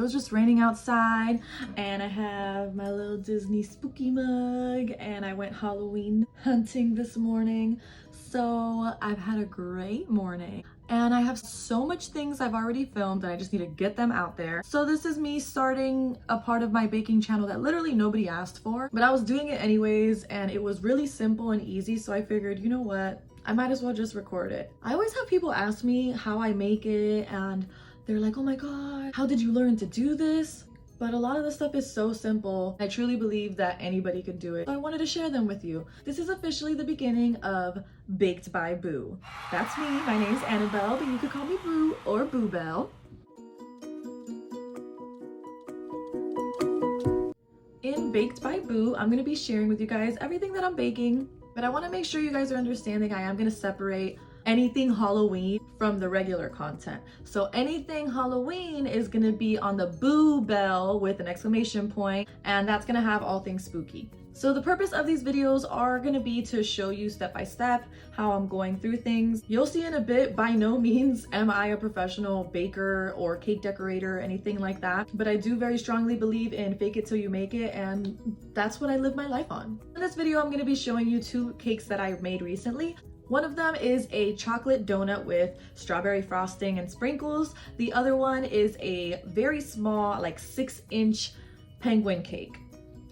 It was just raining outside, and I have my little Disney spooky mug, and I went Halloween hunting this morning. So I've had a great morning, and I have so much things I've already filmed and I just need to get them out there. So this is me starting a part of my baking channel that literally nobody asked for, but I was doing it anyways, and it was really simple and easy. So I figured, you know what? I might as well just record it. I always have people ask me how I make it, and they're like, oh my God, how did you learn to do this? But a lot of the stuff is so simple. I truly believe that anybody could do it. So I wanted to share them with you. This is officially the beginning of Baked by Boo. That's me. My name's Annabelle, but you could call me Boo or BooBelle. In Baked by Boo, I'm gonna be sharing with you guys everything that I'm baking, but I wanna make sure you guys are understanding I am gonna separate anything Halloween from the regular content. So anything Halloween is gonna be on the BooBelle with an exclamation point, and that's gonna have all things spooky. So the purpose of these videos are gonna be to show you step by step how I'm going through things. You'll see in a bit, by no means am I a professional baker or cake decorator or anything like that, but I do very strongly believe in fake it till you make it, and that's what I live my life on. In this video, I'm gonna be showing you two cakes that I made recently. One of them is a chocolate donut with strawberry frosting and sprinkles. The other one is a very small, like 6-inch penguin cake.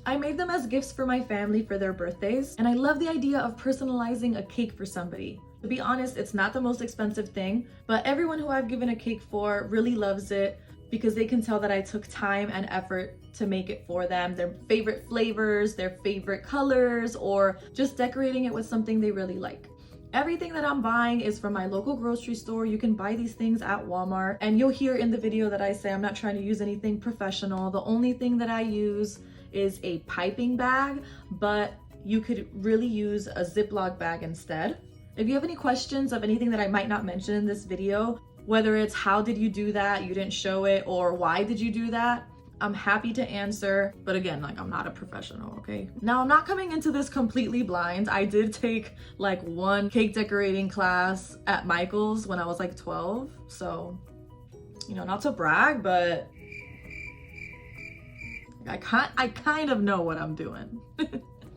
I made them as gifts for my family for their birthdays, and I love the idea of personalizing a cake for somebody. To be honest, it's not the most expensive thing, but everyone who I've given a cake for really loves it because they can tell that I took time and effort to make it for them, their favorite flavors, their favorite colors, or just decorating it with something they really like. Everything that I'm buying is from my local grocery store. You can buy these things at Walmart, and you'll hear in the video that I say I'm not trying to use anything professional. The only thing that I use is a piping bag, but you could really use a Ziploc bag instead. If you have any questions of anything that I might not mention in this video, whether it's how did you do that, you didn't show it, or why did you do that, I'm happy to answer, but again, like, I'm not a professional, okay? Now, I'm not coming into this completely blind. I did take like one cake decorating class at Michael's when I was like 12, so, you know, not to brag, but I kind of know what I'm doing.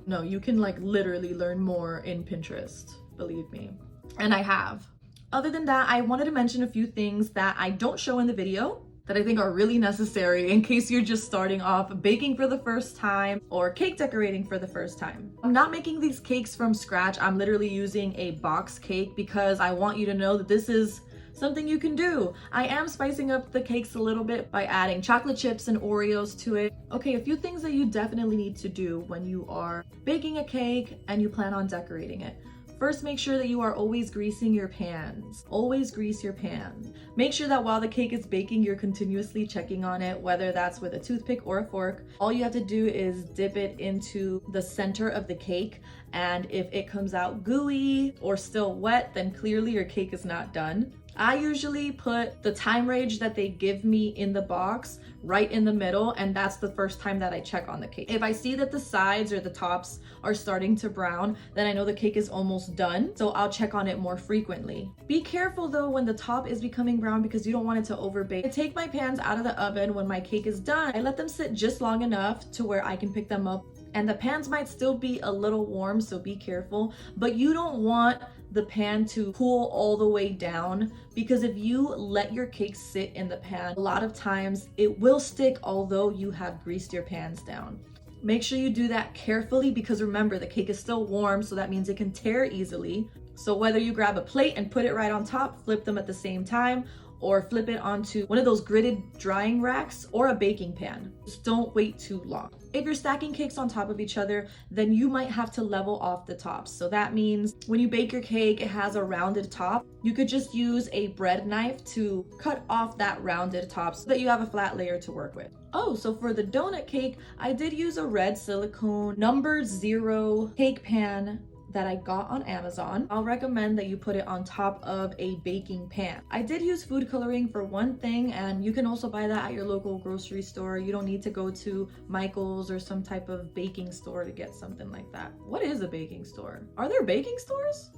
No, you can like literally learn more in Pinterest, believe me, and I have. Other than that, I wanted to mention a few things that I don't show in the video that I think are really necessary in case you're just starting off baking for the first time or cake decorating for the first time. I'm not making these cakes from scratch. I'm literally using a box cake because I want you to know that this is something you can do. I am spicing up the cakes a little bit by adding chocolate chips and Oreos to it. Okay, a few things that you definitely need to do when you are baking a cake and you plan on decorating it. First, make sure that you are always greasing your pans. Always grease your pan. Make sure that while the cake is baking, you're continuously checking on it, whether that's with a toothpick or a fork. All you have to do is dip it into the center of the cake, and if it comes out gooey or still wet, then clearly your cake is not done. I usually put the time range that they give me in the box right in the middle, and that's the first time that I check on the cake. If I see that the sides or the tops are starting to brown, then I know the cake is almost done, so I'll check on it more frequently. Be careful though when the top is becoming brown because you don't want it to overbake. I take my pans out of the oven when my cake is done. I let them sit just long enough to where I can pick them up, and the pans might still be a little warm, so be careful, but you don't want the pan to cool all the way down, because if you let your cake sit in the pan, a lot of times it will stick although you have greased your pans down. Make sure you do that carefully because remember, the cake is still warm, so that means it can tear easily. So whether you grab a plate and put it right on top, flip them at the same time, or flip it onto one of those gridded drying racks or a baking pan. Just don't wait too long. If you're stacking cakes on top of each other, then you might have to level off the tops. So that means when you bake your cake, it has a rounded top. You could just use a bread knife to cut off that rounded top so that you have a flat layer to work with. Oh, so for the donut cake, I did use a red silicone number 0 cake pan that I got on Amazon. I'll recommend that you put it on top of a baking pan. I did use food coloring for one thing, and you can also buy that at your local grocery store. You don't need to go to Michael's or some type of baking store to get something like that. What is a baking store? Are there baking stores?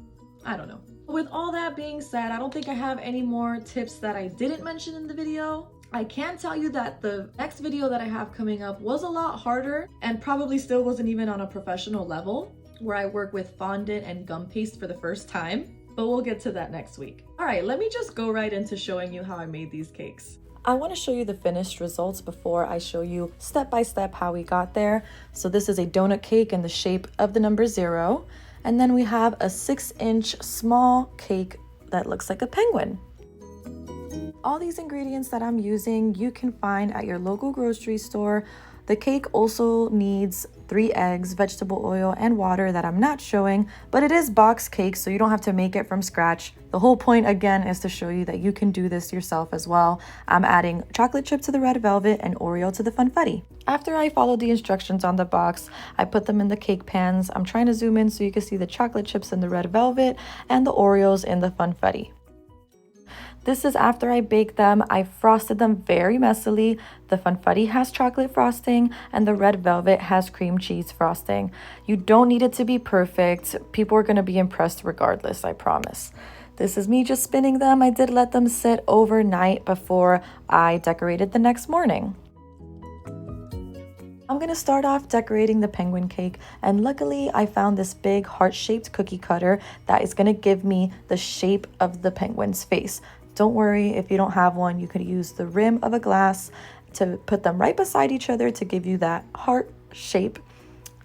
I don't know. With all that being said, I don't think I have any more tips that I didn't mention in the video. I can tell you that the next video that I have coming up was a lot harder and probably still wasn't even on a professional level, where I work with fondant and gum paste for the first time, but we'll get to that next week. All right, let me just go right into showing you how I made these cakes. I want to show you the finished results before I show you step by step how we got there. So this is a donut cake in the shape of the number 0. And then we have a 6-inch small cake that looks like a penguin. All these ingredients that I'm using, you can find at your local grocery store. The cake also needs 3 eggs, vegetable oil, and water that I'm not showing, but it is box cake, so you don't have to make it from scratch. The whole point, again, is to show you that you can do this yourself as well. I'm adding chocolate chip to the red velvet and Oreo to the funfetti. After I followed the instructions on the box, I put them in the cake pans. I'm trying to zoom in so you can see the chocolate chips in the red velvet and the Oreos in the funfetti. This is after I baked them. I frosted them very messily. The funfetti has chocolate frosting and the red velvet has cream cheese frosting. You don't need it to be perfect. People are going to be impressed regardless, I promise. This is me just spinning them. I did let them sit overnight before I decorated the next morning. I'm going to start off decorating the penguin cake, and luckily I found this big heart-shaped cookie cutter that is going to give me the shape of the penguin's face. Don't worry, if you don't have one, you could use the rim of a glass to put them right beside each other to give you that heart shape.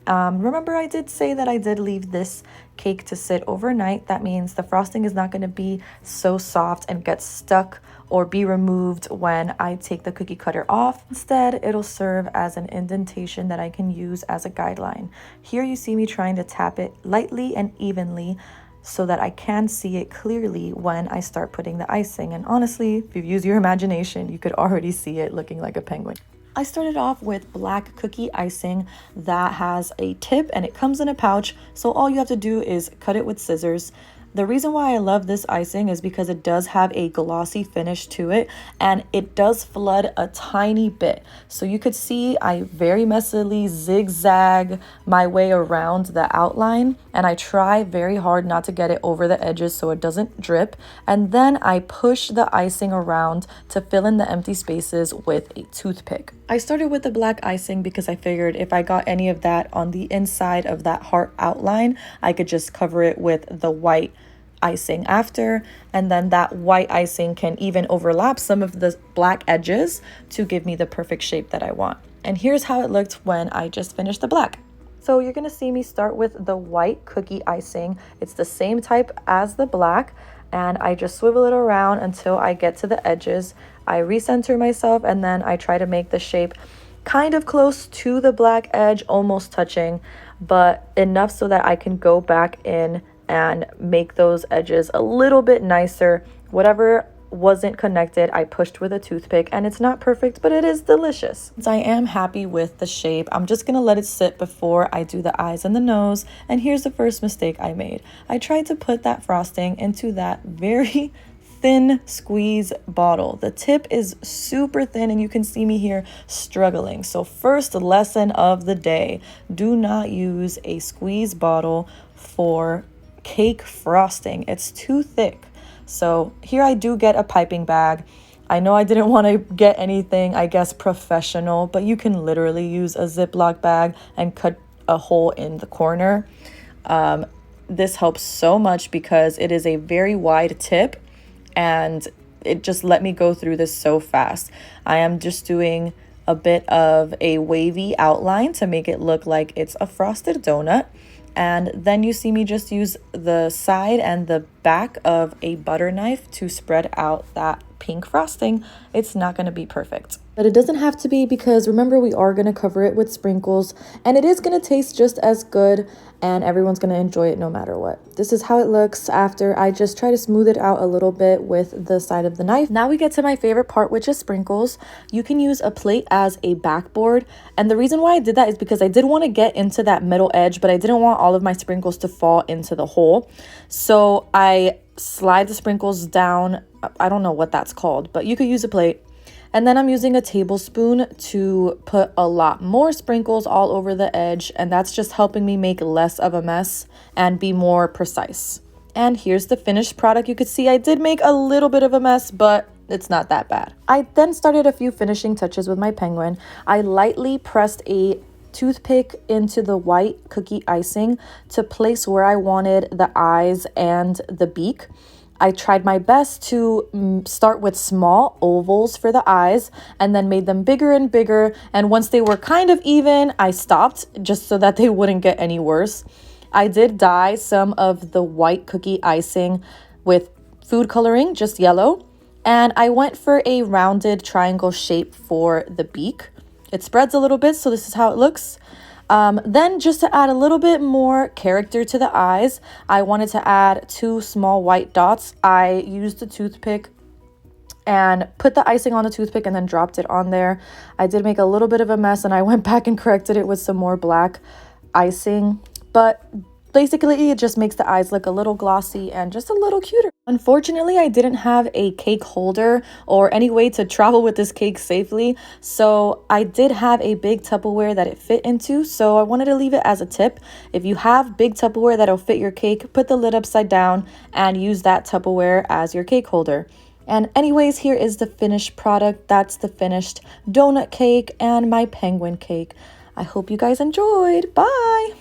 Remember, I did say that I did leave this cake to sit overnight. That means the frosting is not going to be so soft and get stuck or be removed when I take the cookie cutter off. Instead, it'll serve as an indentation that I can use as a guideline. Here you see me trying to tap it lightly and evenly so that I can see it clearly when I start putting the icing. And honestly, if you use your imagination, you could already see it looking like a penguin. I started off with black cookie icing that has a tip and it comes in a pouch, so all you have to do is cut it with scissors. The reason why I love this icing is because it does have a glossy finish to it and it does flood a tiny bit. So you could see I very messily zigzag my way around the outline, and I try very hard not to get it over the edges so it doesn't drip. And then I push the icing around to fill in the empty spaces with a toothpick. I started with the black icing because I figured if I got any of that on the inside of that heart outline, I could just cover it with the white icing after, and then that white icing can even overlap some of the black edges to give me the perfect shape that I want. And here's how it looked when I just finished the black. So you're gonna see me start with the white cookie icing. It's the same type as the black, and I just swivel it around until I get to the edges. I recenter myself and then I try to make the shape kind of close to the black edge, almost touching, but enough so that I can go back in and make those edges a little bit nicer. Whatever wasn't connected, I pushed with a toothpick, and it's not perfect, but it is delicious. Since I am happy with the shape, I'm just gonna let it sit before I do the eyes and the nose. And here's the first mistake I made. I tried to put that frosting into that very thin squeeze bottle. The tip is super thin and you can see me here struggling. So first lesson of the day, do not use a squeeze bottle for cake frosting. It's too thick. So here I do get a piping bag. I know I didn't want to get anything, I guess, professional, but you can literally use a Ziploc bag and cut a hole in the corner. This helps so much because it is a very wide tip and it just let me go through this so fast. I am just doing a bit of a wavy outline to make it look like it's a frosted donut. And then you see me just use the side and the back of a butter knife to spread out that pink frosting. It's not going to be perfect, but it doesn't have to be, because remember, we are going to cover it with sprinkles and it is going to taste just as good and everyone's going to enjoy it no matter what. This is how it looks after I just try to smooth it out a little bit with the side of the knife. Now we get to my favorite part, which is sprinkles. You can use a plate as a backboard, and the reason why I did that is because I did want to get into that middle edge, but I didn't want all of my sprinkles to fall into the hole. So I slide the sprinkles down. I don't know what that's called, but you could use a plate. And then I'm using a tablespoon to put a lot more sprinkles all over the edge, and that's just helping me make less of a mess and be more precise. And here's the finished product. You could see I did make a little bit of a mess, but it's not that bad. I then started a few finishing touches with my penguin. I lightly pressed a toothpick into the white cookie icing to place where I wanted the eyes and the beak. I tried my best to start with small ovals for the eyes and then made them bigger and bigger. And once they were kind of even, I stopped just so that they wouldn't get any worse. I did dye some of the white cookie icing with food coloring, just yellow. And I went for a rounded triangle shape for the beak. It spreads a little bit, so this is how it looks. Then just to add a little bit more character to the eyes, I wanted to add 2 small white dots. I used a toothpick and put the icing on the toothpick and then dropped it on there. I did make a little bit of a mess and I went back and corrected it with some more black icing. But basically, it just makes the eyes look a little glossy and just a little cuter. Unfortunately, I didn't have a cake holder or any way to travel with this cake safely, so I did have a big Tupperware that it fit into, so I wanted to leave it as a tip. If you have big Tupperware that'll fit your cake, put the lid upside down and use that Tupperware as your cake holder. And anyways, here is the finished product. That's the finished donut cake and my penguin cake. I hope you guys enjoyed. Bye!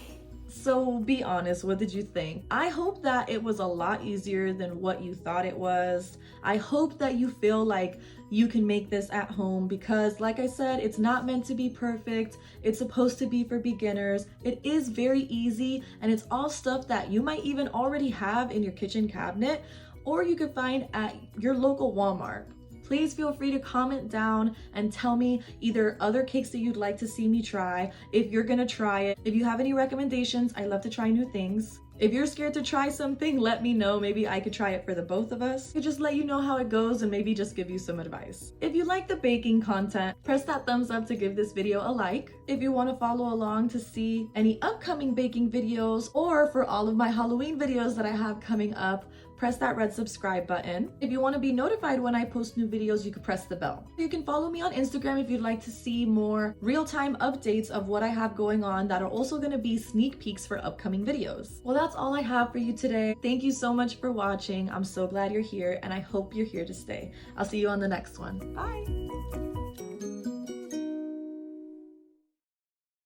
So be honest, what did you think? I hope that it was a lot easier than what you thought it was. I hope that you feel like you can make this at home because, like I said, it's not meant to be perfect. It's supposed to be for beginners. It is very easy and it's all stuff that you might even already have in your kitchen cabinet or you could find at your local Walmart. Please feel free to comment down and tell me either other cakes that you'd like to see me try, if you're gonna try it. If you have any recommendations, I love to try new things. If you're scared to try something, let me know. Maybe I could try it for the both of us. I could just let you know how it goes and maybe just give you some advice. If you like the baking content, press that thumbs up to give this video a like. If you want to follow along to see any upcoming baking videos or for all of my Halloween videos that I have coming up, press that red subscribe button. If you want to be notified when I post new videos, you can press the bell. You can follow me on Instagram if you'd like to see more real-time updates of what I have going on that are also going to be sneak peeks for upcoming videos. Well, that's all I have for you today. Thank you so much for watching. I'm so glad you're here and I hope you're here to stay. I'll see you on the next one. Bye!